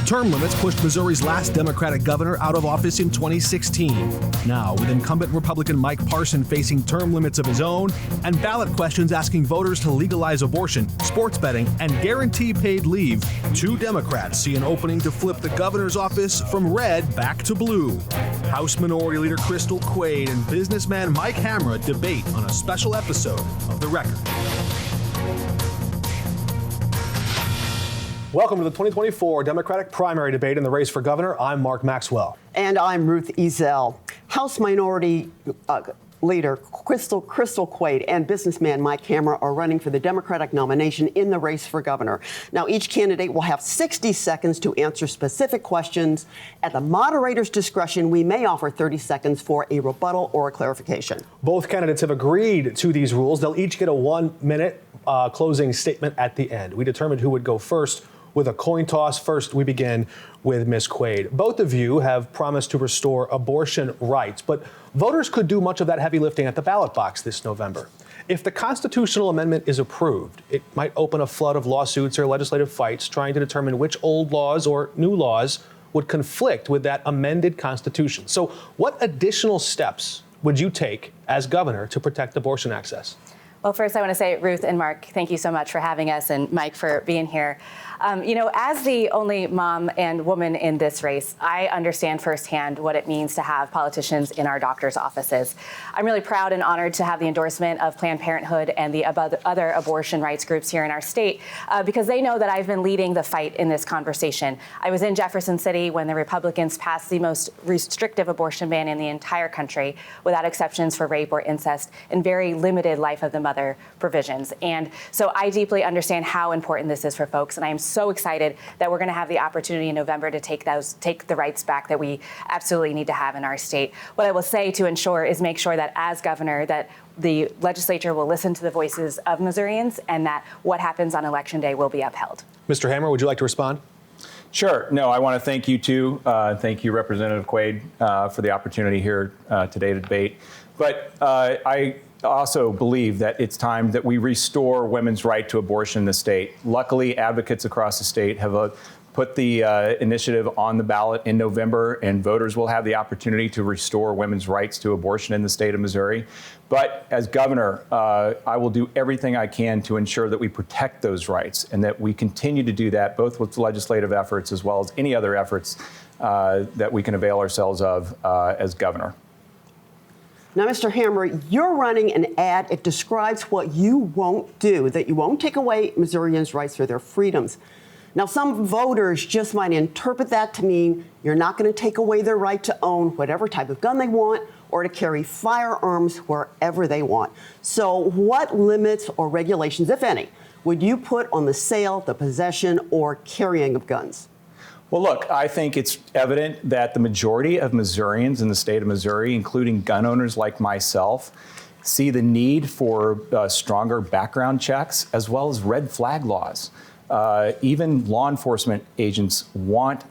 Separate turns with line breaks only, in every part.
Term limits pushed Missouri's last Democratic governor out of office in 2016. Now, with incumbent Republican Mike Parson facing term limits of his own and ballot questions asking voters to legalize abortion, sports betting, and guarantee paid leave, two Democrats see an opening to flip the governor's office from red back to blue. House Minority Leader Quade and businessman Mike Hamra debate on a special episode of The Record. Welcome to the 2024 Democratic primary debate in the race for governor. I'm Mark Maxwell.
And I'm Ruth Ezell. House Minority Leader Quade and businessman Mike Hamra are running for the Democratic nomination in the race for governor. Now, each candidate will have 60 seconds to answer specific questions. At the moderator's discretion, we may offer 30 seconds for a rebuttal or a clarification.
Both candidates have agreed to these rules. They'll each get a 1-minute closing statement at the end. We determined who would go first with a coin toss. First, we begin with Ms. Quade. Both of you have promised to restore abortion rights, but voters could do much of that heavy lifting at the ballot box this November. If the constitutional amendment is approved, it might open a flood of lawsuits or legislative fights trying to determine which old laws or new laws would conflict with that amended Constitution. So what additional steps would you take as governor to protect abortion access?
Well, first, I want to say, Ruth and Mark, thank you so much for having us, and Mike for being here. As the only mom and woman in this race, I understand firsthand what it means to have politicians in our doctors' offices. I'm really proud and honored to have the endorsement of Planned Parenthood and the other abortion rights groups here in our state because they know that I've been leading the fight in this conversation. I was in Jefferson City when the Republicans passed the most restrictive abortion ban in the entire country, without exceptions for rape or incest, and very limited life of the mother provisions. And so I deeply understand how important this is for folks, and I am so excited that we're going to have the opportunity in November to take the rights back that we absolutely need to have in our state. What I will say to ensure is make sure that as governor that the legislature will listen to the voices of Missourians and that what happens on Election Day will be upheld.
Mr. Hamra, would you like to respond?
Sure. No, I want to thank you, too. Thank you, Representative Quade, for the opportunity here today to debate. But I also believe that it's time that we restore women's right to abortion in the state. Luckily, advocates across the state have put the initiative on the ballot in November, and voters will have the opportunity to restore women's rights to abortion in the state of Missouri. But as governor, I will do everything I can to ensure that we protect those rights and that we continue to do that, both with legislative efforts as well as any other efforts that we can avail ourselves of as governor.
Now, Mr. Hamra, you're running an ad. It describes what you won't do, that you won't take away Missourians' rights or their freedoms. Now, some voters just might interpret that to mean you're not going to take away their right to own whatever type of gun they want or to carry firearms wherever they want. So what limits or regulations, if any, would you put on the sale, the possession, or carrying of guns?
Well, look, I think it's evident that the majority of Missourians in the state of Missouri, including gun owners like myself, see the need for stronger background checks as well as red flag laws. Even law enforcement agents want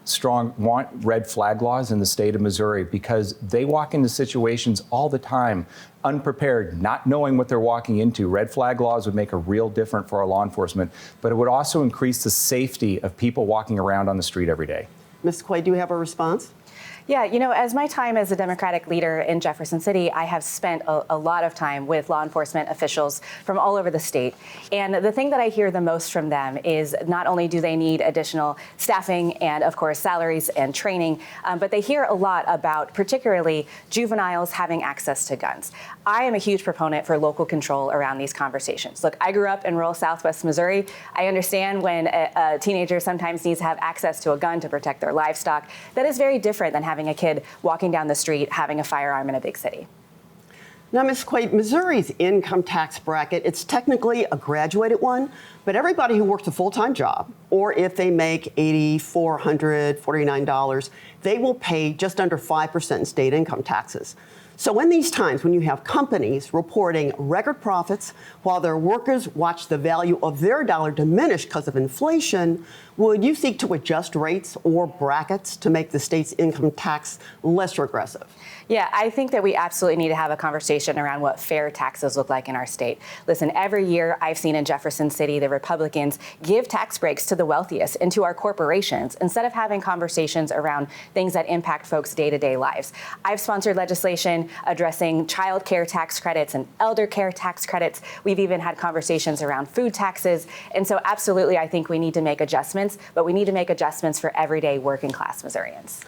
red flag laws in the state of Missouri because they walk into situations all the time unprepared, not knowing what they're walking into. Red flag laws would make a real difference for our law enforcement, but it would also increase the safety of people walking around on the street every day.
Ms. Quade, do you have a response?
Yeah, as my time as a Democratic leader in Jefferson City, I have spent a lot of time with law enforcement officials from all over the state. And the thing that I hear the most from them is not only do they need additional staffing and, of course, salaries and training, but they hear a lot about particularly juveniles having access to guns. I am a huge proponent for local control around these conversations. Look, I grew up in rural Southwest Missouri. I understand when a teenager sometimes needs to have access to a gun to protect their livestock. That is very different than having a kid walking down the street having a firearm in a big city.
Now, Ms. Quade, Missouri's income tax bracket, it's technically a graduated one, but everybody who works a full-time job, or if they make $8,449, they will pay just under 5% in state income taxes. So in these times when you have companies reporting record profits while their workers watch the value of their dollar diminish because of inflation, Would you seek to adjust rates or brackets to make the state's income tax less regressive?
Yeah, I think that we absolutely need to have a conversation around what fair taxes look like in our state. Listen, every year I've seen in Jefferson City, the Republicans give tax breaks to the wealthiest and to our corporations instead of having conversations around things that impact folks' day-to-day lives. I've sponsored legislation addressing childcare tax credits and elder care tax credits. We've even had conversations around food taxes. And so absolutely, I think we need to make adjustments, but we need to make adjustments for everyday working class Missourians.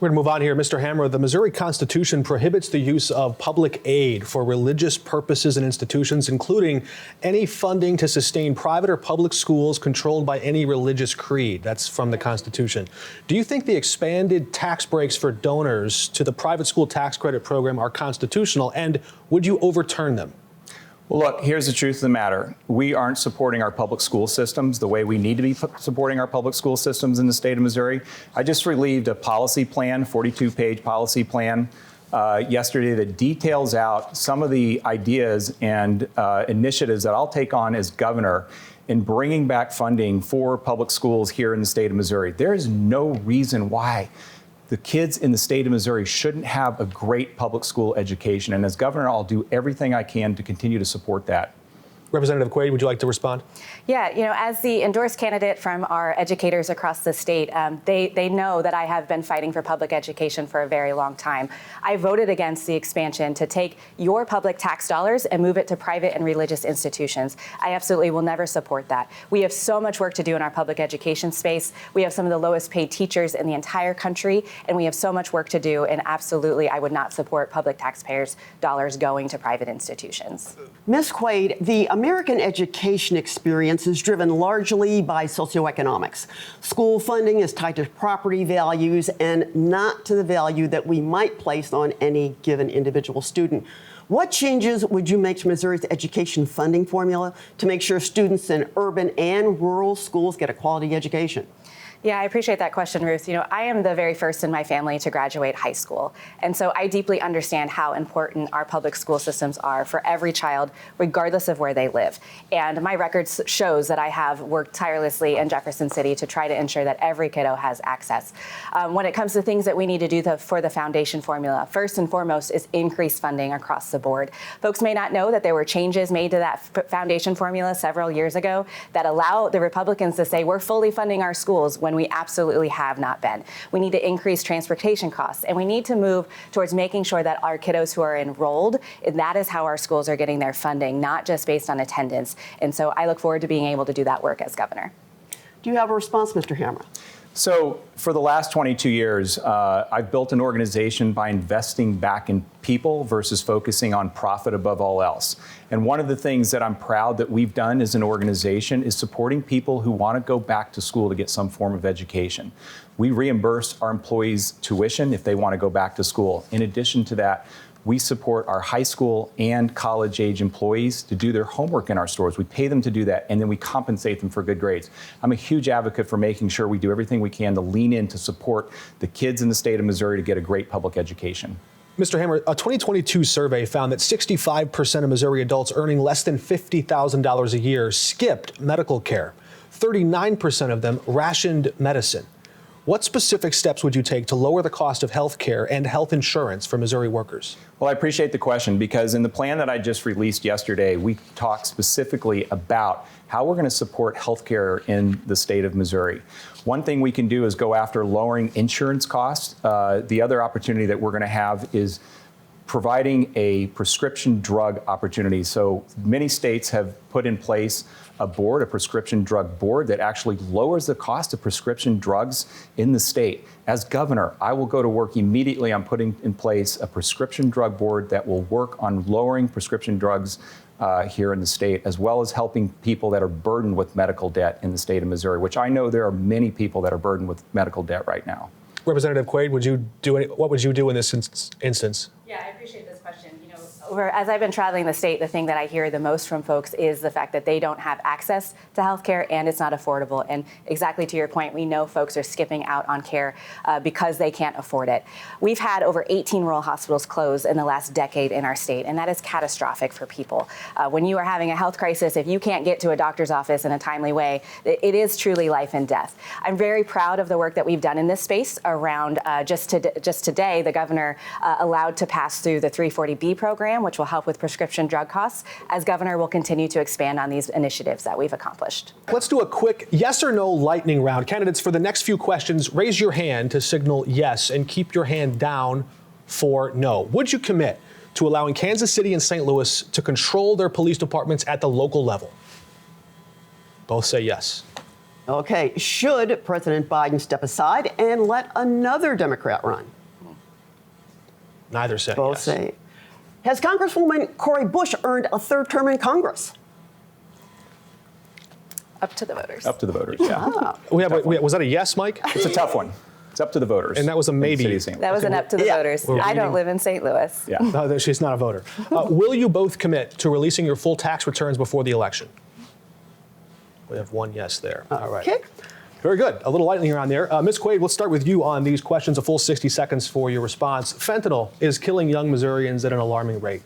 We're going to move on here. Mr. Hamra, the Missouri Constitution prohibits the use of public aid for religious purposes and institutions, including any funding to sustain private or public schools controlled by any religious creed. That's from the Constitution. Do you think the expanded tax breaks for donors to the private school tax credit program are constitutional, and would you overturn them?
Well, look, here's the truth of the matter. We aren't supporting our public school systems the way we need to be supporting our public school systems in the state of Missouri. I just relieved a policy plan, 42-page policy plan, yesterday that details out some of the ideas and initiatives that I'll take on as governor in bringing back funding for public schools here in the state of Missouri. There is no reason why the kids in the state of Missouri shouldn't have a great public school education. And as governor, I'll do everything I can to continue to support that.
Representative Quade, would you like to respond?
Yeah, as the endorsed candidate from our educators across the state, they know that I have been fighting for public education for a very long time. I voted against the expansion to take your public tax dollars and move it to private and religious institutions. I absolutely will never support that. We have so much work to do in our public education space. We have some of the lowest paid teachers in the entire country, and we have so much work to do, and absolutely I would not support public taxpayers' dollars going to private institutions.
Ms. Quade, the American education experience is driven largely by socioeconomics. School funding is tied to property values and not to the value that we might place on any given individual student. What changes would you make to Missouri's education funding formula to make sure students in urban and rural schools get a quality education?
Yeah, I appreciate that question, Ruth. I am the very first in my family to graduate high school. And so I deeply understand how important our public school systems are for every child, regardless of where they live. And my record shows that I have worked tirelessly in Jefferson City to try to ensure that every kiddo has access. When it comes to things that we need to do for the foundation formula, first and foremost is increased funding across the board. Folks may not know that there were changes made to that foundation formula several years ago that allow the Republicans to say we're fully funding our schools when we absolutely have not been. We need to increase transportation costs, and we need to move towards making sure that our kiddos who are enrolled, and that is how our schools are getting their funding, not just based on attendance. And so I look forward to being able to do that work as governor.
Do you have a response, Mr. Hamra?
So for the last 22 years, I've built an organization by investing back in people versus focusing on profit above all else. And one of the things that I'm proud that we've done as an organization is supporting people who want to go back to school to get some form of education. We reimburse our employees' tuition if they want to go back to school. In addition to that, we support our high school and college age employees to do their homework in our stores. We pay them to do that, and then we compensate them for good grades. I'm a huge advocate for making sure we do everything we can to lean in to support the kids in the state of Missouri to get a great public education.
Mr. Hamra, a 2022 survey found that 65% of Missouri adults earning less than $50,000 a year skipped medical care. 39% of them rationed medicine. What specific steps would you take to lower the cost of health care and health insurance for Missouri workers?
Well, I appreciate the question, because in the plan that I just released yesterday, we talked specifically about how we're going to support health care in the state of Missouri. One thing we can do is go after lowering insurance costs. The other opportunity that we're going to have is providing a prescription drug opportunity. So many states have put in place a prescription drug board that actually lowers the cost of prescription drugs in the state. As governor, I will go to work immediately on putting in place a prescription drug board that will work on lowering prescription drugs here in the state, as well as helping people that are burdened with medical debt in the state of Missouri, which I know there are many people that are burdened with medical debt right now.
Representative Quade, what would you do in this instance?
Yeah, I appreciate this question. As I've been traveling the state, the thing that I hear the most from folks is the fact that they don't have access to health care and it's not affordable. And exactly to your point, we know folks are skipping out on care because they can't afford it. We've had over 18 rural hospitals close in the last decade in our state, and that is catastrophic for people. When you are having a health crisis, if you can't get to a doctor's office in a timely way, it is truly life and death. I'm very proud of the work that we've done in this space around just today, the governor allowed to pass through the 340B program, which will help with prescription drug costs. As governor, we'll continue to expand on these initiatives that we've accomplished.
Let's do a quick yes or no lightning round. Candidates, for the next few questions, raise your hand to signal yes and keep your hand down for no. Would you commit to allowing Kansas City and St. Louis to control their police departments at the local level? Both say yes.
Okay, should President Biden step aside and let another Democrat run?
Neither say
Both
yes.
say. Has Congresswoman Cori Bush earned a third term in Congress?
Up to the voters.
Up to the voters, yeah.
Was that a yes, Mike?
It's a tough one. It's up to the voters.
And that was a maybe.
in the city of St.
That was an up to the
Yeah.
voters.
We're
I don't
reading-
live in St. Louis.
Yeah.
No, she's not a voter. Will you both commit to releasing your full tax returns before the election? We have one yes there. All right.
Okay.
Very good. A little lightning around there. Ms. Quade, let's start with you on these questions. A full 60 seconds for your response. Fentanyl is killing young Missourians at an alarming rate.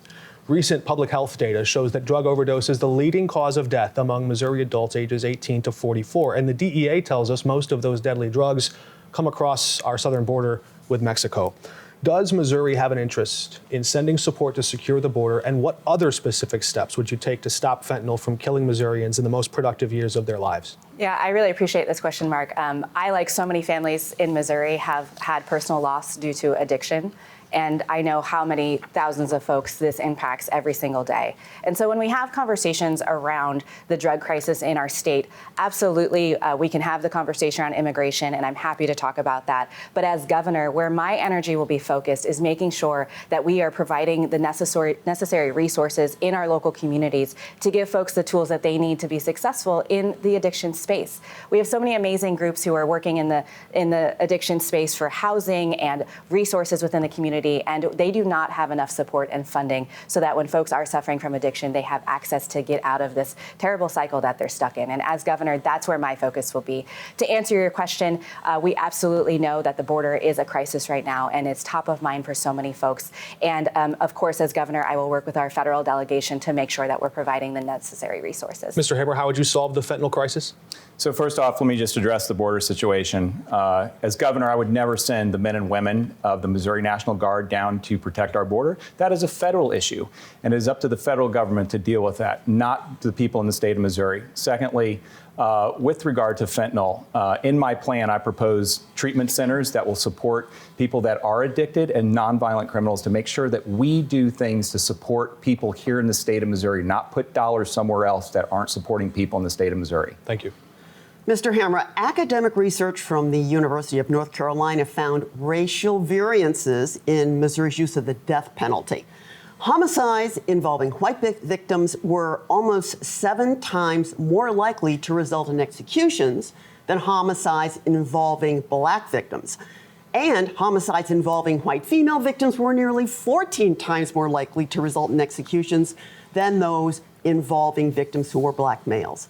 Recent public health data shows that drug overdose is the leading cause of death among Missouri adults ages 18 to 44. And the DEA tells us most of those deadly drugs come across our southern border with Mexico. Does Missouri have an interest in sending support to secure the border? And what other specific steps would you take to stop fentanyl from killing Missourians in the most productive years of their lives?
Yeah, I really appreciate this question, Mark. I, like so many families in Missouri, have had personal loss due to addiction. And I know how many thousands of folks this impacts every single day. And so when we have conversations around the drug crisis in our state, absolutely we can have the conversation around immigration, and I'm happy to talk about that. But as governor, where my energy will be focused is making sure that we are providing the necessary resources in our local communities to give folks the tools that they need to be successful in the addiction space. We have so many amazing groups who are working in the addiction space for housing and resources within the community. And they do not have enough support and funding so that when folks are suffering from addiction, they have access to get out of this terrible cycle that they're stuck in. And as governor, that's where my focus will be. To answer your question, we absolutely know that the border is a crisis right now, and it's top of mind for so many folks. And of course, as governor, I will work with our federal delegation to make sure that we're providing the necessary resources.
Mr. Hamra, how would you solve the fentanyl crisis?
So first off, let me just address the border situation. As governor, I would never send the men and women of the Missouri National Guard down to protect our border. That is a federal issue, and it is up to the federal government to deal with that, not the people in the state of Missouri. Secondly, with regard to fentanyl, in my plan, I propose treatment centers that will support people that are addicted and nonviolent criminals to make sure that we do things to support people here in the state of Missouri, not put dollars somewhere else that aren't supporting people in the state of Missouri.
Thank you.
Mr. Hamra, academic research from the University of North Carolina found racial variances in Missouri's use of the death penalty. Homicides involving white victims were almost 7 times more likely to result in executions than homicides involving black victims. And homicides involving white female victims were nearly 14 times more likely to result in executions than those involving victims who were black males.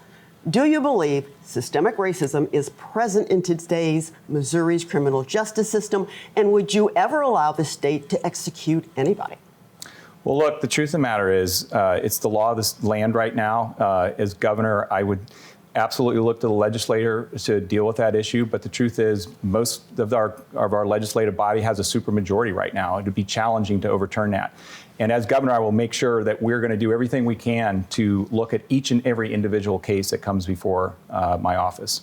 Do you believe systemic racism is present in today's Missouri's criminal justice system? And would you ever allow the state to execute anybody?
Well, look, the truth of the matter is it's the law of this land right now. As governor, I would absolutely look to the legislator to deal with that issue. But the truth is most of our legislative body has a supermajority right now. It would be challenging to overturn that. And as governor, I will make sure that we're going to do everything we can to look at each and every individual case that comes before my office.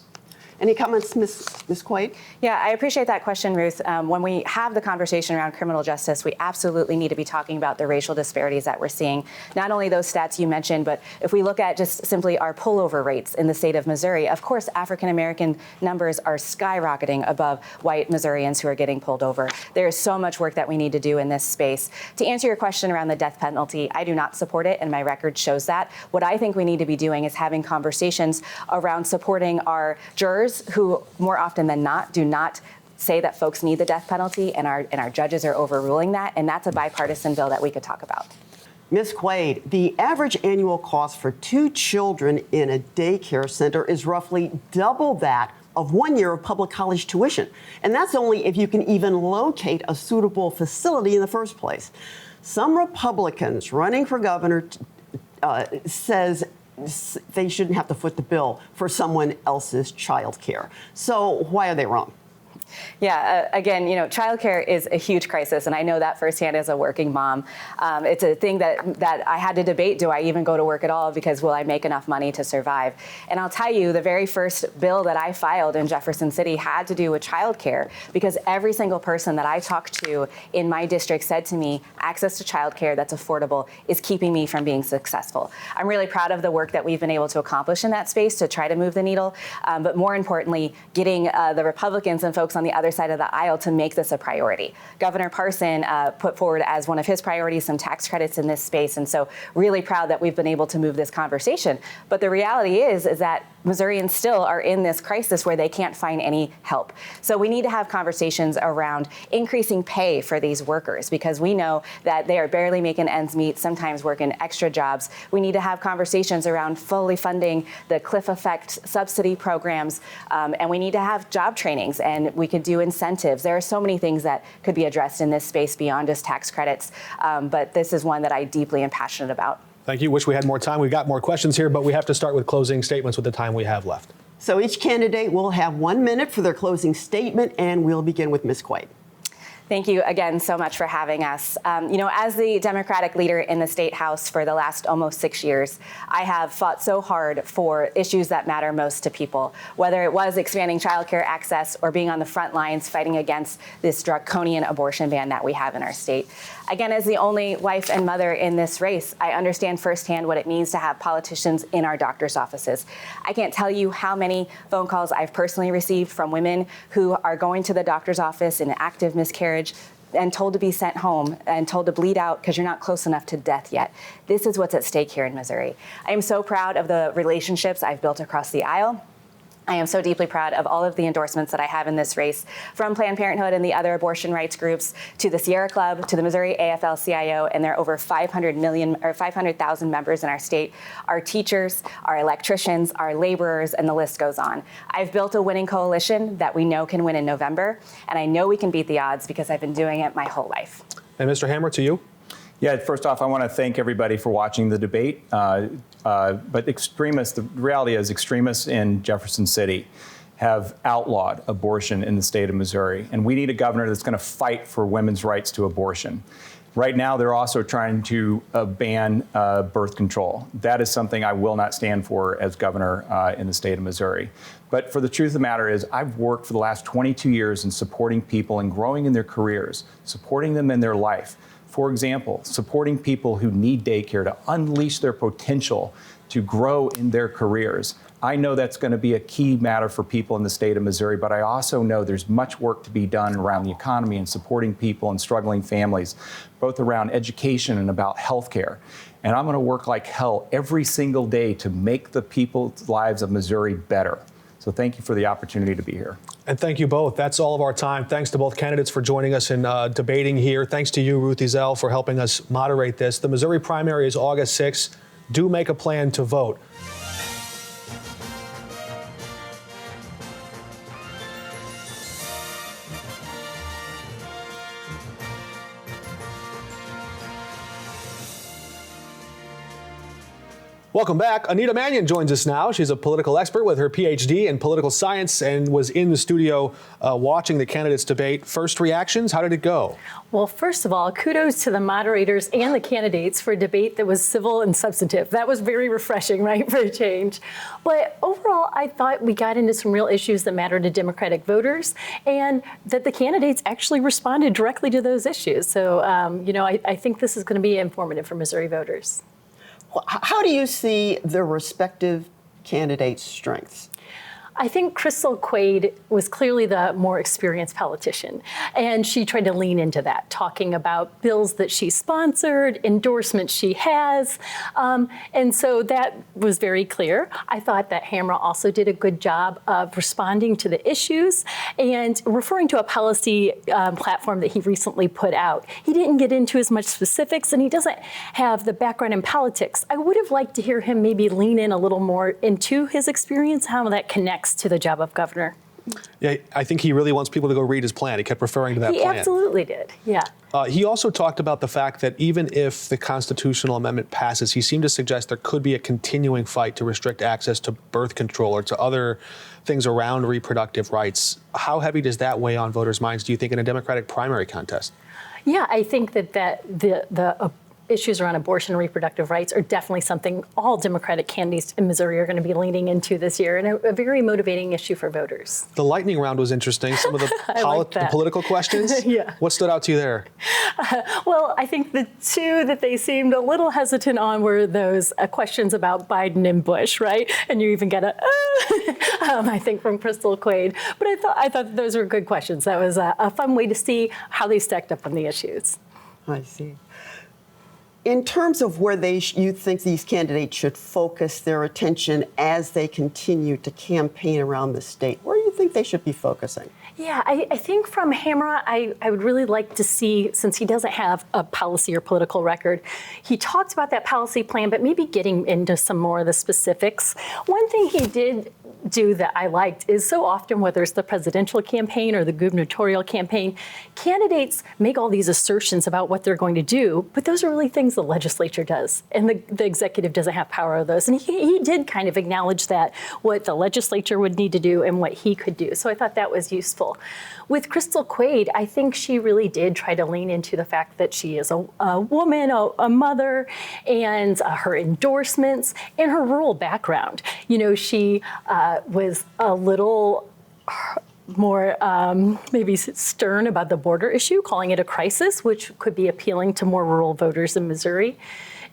Any comments, Ms. Quade?
Yeah, I appreciate that question, Ruth. When we have the conversation around criminal justice, we absolutely need to be talking about the racial disparities that we're seeing. Not only those stats you mentioned, but if we look at just simply our pullover rates in the state of Missouri, of course, African-American numbers are skyrocketing above white Missourians who are getting pulled over. There is so much work that we need to do in this space. To answer your question around the death penalty, I do not support it, and my record shows that. What I think we need to be doing is having conversations around supporting our jurors who more often than not do not say that folks need the death penalty, and our judges are overruling that, and that's a bipartisan bill that we could talk about.
Ms. Quade, the average annual cost for 2 children in a daycare center is roughly double that of 1 year of public college tuition. And that's only if you can even locate a suitable facility in the first place. Some Republicans running for governor says they shouldn't have to foot the bill for someone else's child care. So why are they wrong?
Yeah, again, childcare is a huge crisis, and I know that firsthand as a working mom. It's a thing that I had to debate, do I even go to work at all, because will I make enough money to survive? And I'll tell you, the very first bill that I filed in Jefferson City had to do with childcare, because every single person that I talked to in my district said to me, access to childcare that's affordable is keeping me from being successful. I'm really proud of the work that we've been able to accomplish in that space to try to move the needle, but more importantly, getting the Republicans and folks on the other side of the aisle to make this a priority. Governor Parson put forward as one of his priorities some tax credits in this space, and so really proud that we've been able to move this conversation. But the reality is that Missourians still are in this crisis where they can't find any help. So we need to have conversations around increasing pay for these workers, because we know that they are barely making ends meet, sometimes working extra jobs. We need to have conversations around fully funding the cliff effect subsidy programs, and we need to have job trainings, and we could do incentives. There are so many things that could be addressed in this space beyond just tax credits, but this is one that I deeply am passionate about.
Thank you. Wish we had more time. We've got more questions here, but we have to start with closing statements with the time we have left.
So each candidate will have 1 minute for their closing statement, and we'll begin with Ms. Quade.
Thank you again so much for having us. As the Democratic leader in the State House for the last almost 6 years, I have fought so hard for issues that matter most to people, whether it was expanding childcare access or being on the front lines fighting against this draconian abortion ban that we have in our state. Again, as the only wife and mother in this race, I understand firsthand what it means to have politicians in our doctor's offices. I can't tell you how many phone calls I've personally received from women who are going to the doctor's office in active miscarriage and told to be sent home and told to bleed out because you're not close enough to death yet. This is what's at stake here in Missouri. I am so proud of the relationships I've built across the aisle. I am so deeply proud of all of the endorsements that I have in this race, from Planned Parenthood and the other abortion rights groups, to the Sierra Club, to the Missouri AFL-CIO, and there are over 500,000 members in our state, our teachers, our electricians, our laborers, and the list goes on. I've built a winning coalition that we know can win in November, and I know we can beat the odds because I've been doing it my whole life.
And Mr. Hamra, to you.
Yeah, first off, I want to thank everybody for watching the debate. But the reality is extremists in Jefferson City have outlawed abortion in the state of Missouri. And we need a governor that's going to fight for women's rights to abortion. Right now, they're also trying to ban birth control. That is something I will not stand for as governor in the state of Missouri. But for the truth of the matter is, I've worked for the last 22 years in supporting people and growing in their careers, supporting them in their life. For example, supporting people who need daycare to unleash their potential to grow in their careers. I know that's going to be a key matter for people in the state of Missouri, but I also know there's much work to be done around the economy and supporting people and struggling families, both around education and about health care. And I'm going to work like hell every single day to make the people's lives of Missouri better. So thank you for the opportunity to be here.
And thank you both. That's all of our time. Thanks to both candidates for joining us in debating here. Thanks to you, Ruth Ezell, for helping us moderate this. The Missouri primary is August 6th. Do make a plan to vote. Welcome back. Anita Mannion joins us now. She's a political expert with her PhD in political science and was in the studio watching the candidates debate. First reactions, how did it go?
Well, first of all, kudos to the moderators and the candidates for a debate that was civil and substantive. That was very refreshing, right, for a change. But overall, I thought we got into some real issues that matter to Democratic voters and that the candidates actually responded directly to those issues. So, I think this is going to be informative for Missouri voters.
How do you see the respective candidates' strengths?
I think Crystal Quade was clearly the more experienced politician, and she tried to lean into that, talking about bills that she sponsored, endorsements she has, and so that was very clear. I thought that Hamra also did a good job of responding to the issues and referring to a policy platform that he recently put out. He didn't get into as much specifics, and he doesn't have the background in politics. I would have liked to hear him maybe lean in a little more into his experience, how that connects to the job of governor.
Yeah, I think he really wants people to go read his plan. He kept referring to that plan.
He absolutely did, yeah.
He also talked about the fact that even if the constitutional amendment passes, he seemed to suggest there could be a continuing fight to restrict access to birth control or to other things around reproductive rights. How heavy does that weigh on voters' minds, do you think, in a Democratic primary contest?
Yeah, I think that the issues around abortion and reproductive rights are definitely something all Democratic candidates in Missouri are going to be leaning into this year, and a very motivating issue for voters.
The lightning round was interesting. Some of the, the political questions.
Yeah.
What stood out to you there?
Well, I think the two that they seemed a little hesitant on were those questions about Biden and Bush, right? And you even get I think from Crystal Quade. But I thought those were good questions. That was a fun way to see how they stacked up on the issues.
I see. In terms of where you think these candidates should focus their attention as they continue to campaign around the state, where do you think they should be focusing?
Yeah, I think from Hamra, I would really like to see, since he doesn't have a policy or political record, he talked about that policy plan, but maybe getting into some more of the specifics. One thing he did do that I liked is so often, whether it's the presidential campaign or the gubernatorial campaign, candidates make all these assertions about what they're going to do, but those are really things the legislature does, and the executive doesn't have power over those. And he did kind of acknowledge that, what the legislature would need to do and what he could do. So I thought that was useful. With Crystal Quade, I think she really did try to lean into the fact that she is a woman, a mother, and her endorsements and her rural background. You know, she was a little more maybe stern about the border issue, calling it a crisis, which could be appealing to more rural voters in Missouri.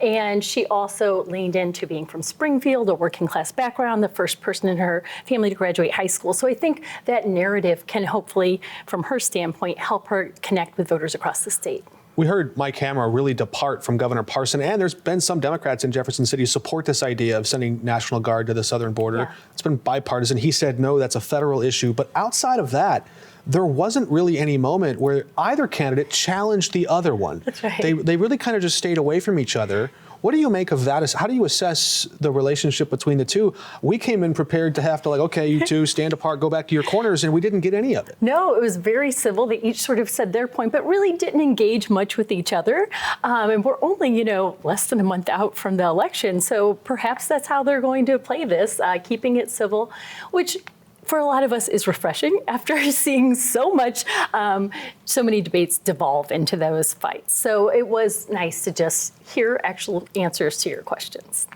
And she also leaned into being from Springfield, a working class background, the first person in her family to graduate high school. So I think that narrative can hopefully, from her standpoint, help her connect with voters across the state.
We heard Mike Hamra really depart from Governor Parson, and there's been some Democrats in Jefferson City support this idea of sending National Guard to the southern border.
Yeah. It's
been bipartisan. He said, no, that's a federal issue. But outside of that, there wasn't really any moment where either candidate challenged the other one.
That's right.
They really kind of just stayed away from each other. What do you make of that? How do you assess the relationship between the two? We came in prepared to have to, like, okay, you two stand apart, go back to your corners, and we didn't get any of it.
No, it was very civil. They each sort of said their point, but really didn't engage much with each other. And we're only, less than a month out from the election. So perhaps that's how they're going to play this, keeping it civil, which for a lot of us is refreshing after seeing so many debates devolve into those fights. So it was nice to just hear actual answers to your questions.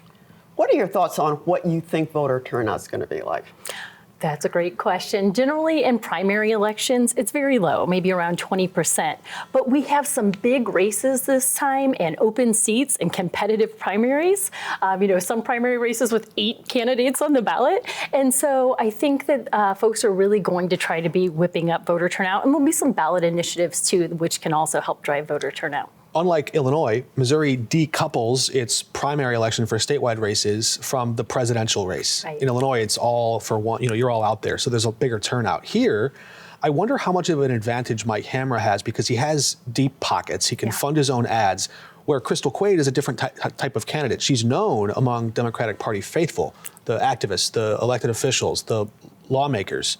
What are your thoughts on what you think voter turnout is going to be like?
That's a great question. Generally, in primary elections, it's very low, maybe around 20%. But we have some big races this time and open seats and competitive primaries. Some primary races with 8 candidates on the ballot. And so I think that folks are really going to try to be whipping up voter turnout. And there'll be some ballot initiatives, too, which can also help drive voter turnout.
Unlike Illinois, Missouri decouples its primary election for statewide races from the presidential race.
Right.
In Illinois, it's all for one, you're all out there, so there's a bigger turnout. Here, I wonder how much of an advantage Mike Hamra has, because he has deep pockets. He can fund his own ads, where Crystal Quade is a different type of candidate. She's known among Democratic Party faithful, the activists, the elected officials, the lawmakers.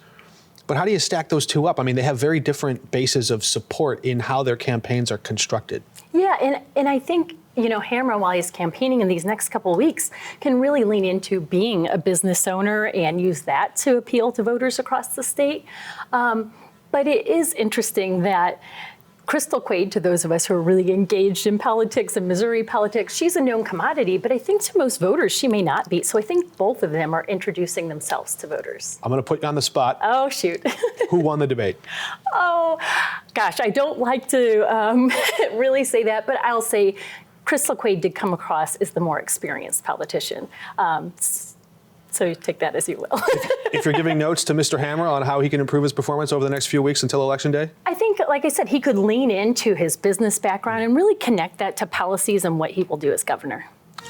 But how do you stack those two up? I mean, they have very different bases of support in how their campaigns are constructed.
Yeah, and I think, Hamra, while he's campaigning in these next couple of weeks, can really lean into being a business owner and use that to appeal to voters across the state. But it is interesting that Crystal Quade, to those of us who are really engaged in politics and Missouri politics, she's a known commodity, but I think to most voters she may not be. So I think both of them are introducing themselves to voters.
I'm going to put you on the spot.
Oh, shoot.
Who won the debate?
Oh, gosh, I don't like to really say that, but I'll say So take that as you will.
If you're giving notes to Mr. Hamra on how he can improve his performance over the next few weeks until Election Day?
I think, like I said, he could lean into his business background and really connect that to policies and what he will do as governor.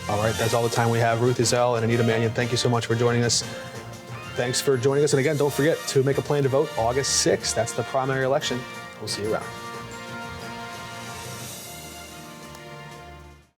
All right, that's all the time we have. Ruth Ezell and Anita Mannion, thank you so much for joining us. Thanks for joining us. And again, don't forget to make a plan to vote August 6th. That's the primary election. We'll see you around.